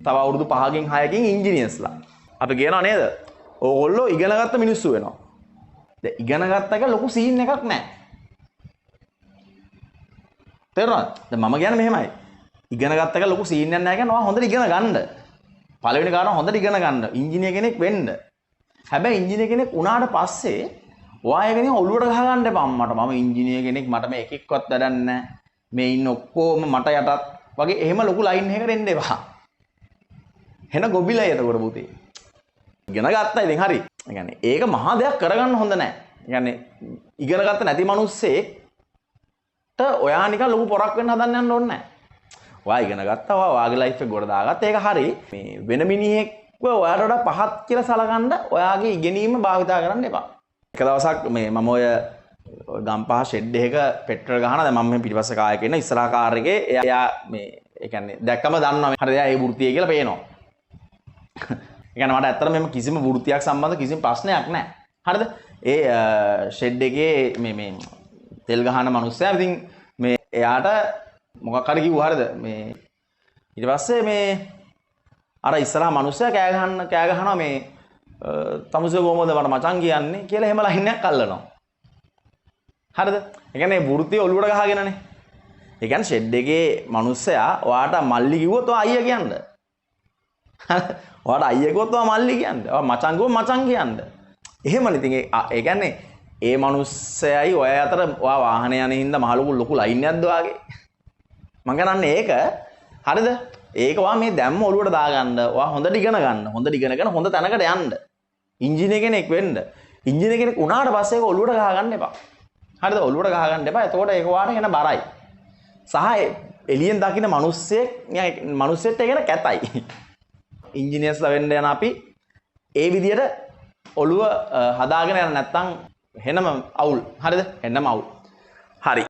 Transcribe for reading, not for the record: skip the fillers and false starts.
තව අවුරුදු 5කින් 6කින් ඉංජිනේර්ස්ලා. අපි කියනවා නේද? ඕගොල්ලෝ ඉගෙනගත්ත මිනිස්සු වෙනවා. දැන් ඉගෙනගත්ත එක ලොකු සීන් එකක් නැහැ. තේරුණාද? දැන් මම කියන්නේ මෙහෙමයි. ඉගෙනගත්ත එක ලොකු සීන් එකක් නැහැ කියන්නේ ඔයා හොඳට ඉගෙන ගන්න. පළවෙනි කාරණා හොඳට ඉගෙන ගන්න. ඉංජිනේර කෙනෙක් වෙන්න. හැබැයි ඉංජිනේර කෙනෙක් වුණාට පස්සේ ඔයා ඒක නිකන් ඔළුවට ගහ ගන්න එපා. අම්මට මම ඉංජිනේර කෙනෙක් මට මේ එකෙක්වත් වැඩක් නැහැ. මේ ඉන්න ඔක්කොම මට යටත් වගේ එහෙම ලොකු ලයින් එකකට එන්න එපා. හෙන ගොබිලයි එතකොට පුතේ. ඉගෙන ගත්තා ඉතින් හරි. ඒ කියන්නේ ඒක මහා දෙයක් කරගන්න හොඳ නැහැ. ඒ කියන්නේ ඉගෙන ගත්ත නැති මිනිස්සෙක්ට ඔයා නිකන් ලොකු පොරක් වෙන්න හදන්න යන්න ඕනේ නැහැ. ඔයා ඉගෙන ගත්තා ඔයා වාගේ ලයිෆ් එක ගොඩ දාගත්තා ඒක හරි. මේ වෙන මිනිහෙක්ව ඔයාට වඩා පහත් කියලා සලකන්න ඔයාගේ ඉගෙනීම භාවිතා කරන්න එපා. එක දවසක් මම ඔය ගම්පහ ෂෙඩ් එකක පෙට්‍රල් ගහනවා. දැන් මම මේ පිටිපස්සේ කායක ඉන්න ඉස්සරහා කාර් එකේ එයා මේ ඒ කියන්නේ දැක්කම දන්නවා හරිද එයා ඒ වෘත්තිය කියලා පේනවා. ඒ කියන්නේ මට ඇත්තටම මෙහෙම කිසිම වෘත්තියක් සම්බන්ධ කිසිම ප්‍රශ්නයක් නැහැ. හරිද? ඒ ෂෙඩ් එකේ මේ තෙල් ගහන මිනිස්සයා ඉතින් මේ එයාට මොකක් හරි කිව්වා හරිද? මේ ඊට පස්සේ මේ අර ඉස්සරහා මිනිස්සයා කෑ ගහනවා මේ තමුසේ කොහොමද මට මචං කියන්නේ කියලා එහෙම ලයින් එකක් අල්ලනවා. හරිද? ඒ කියන්නේ වෘත්තිය ඔලුවට ගහගෙනනේ. ඒ කියන්නේ ෂෙඩ් එකේ මිනිස්සයා ඔයාට මල්ලි කිව්වොත් ඔයා අයියා කියන්න. ඔයාට අයියා කිව්වොත් ඔයා මල්ලි කියන්න. ඔයා මචං කිව්වොත් මචං කියන්න. එහෙමනේ ඉතින් ඒ කියන්නේ ඒ මිනිස්සයයි ඔය අතර ඔයා වාහනේ යන හින්දා මහ ලොකු ලයින් එකක්ද ඔයාගේ. මං කරන්නේ ඒක. හරිද? ඒක ඔයා මේ දැම්ම ඔලුවට දාගන්න. ඔයා හොඳට ඉගෙන ගන්න. හොඳට ඉගෙනගෙන හොඳ තැනකට යන්න. ඉංජිනේර කෙනෙක් වෙන්න. ඉංජිනේර කෙනෙක් වුණාට පස්සේ ඒක ඔලුවට ගහගන්න එපා. හරිද? ඔලුවට ගහගන්න එපා. එතකොට ඒක ඔයාට එන බරයි. සහ එළියෙන් දකින්න මිනිස්සෙත් ඒකට කැතයි. ඉංජිනේර්ස්ලා වෙන්න යන අපි ඒ විදියට ඔළුව හදාගෙන යන නැත්තම් හෙනම අවුල්. හරිද? හෙනම අවුල්. හරි.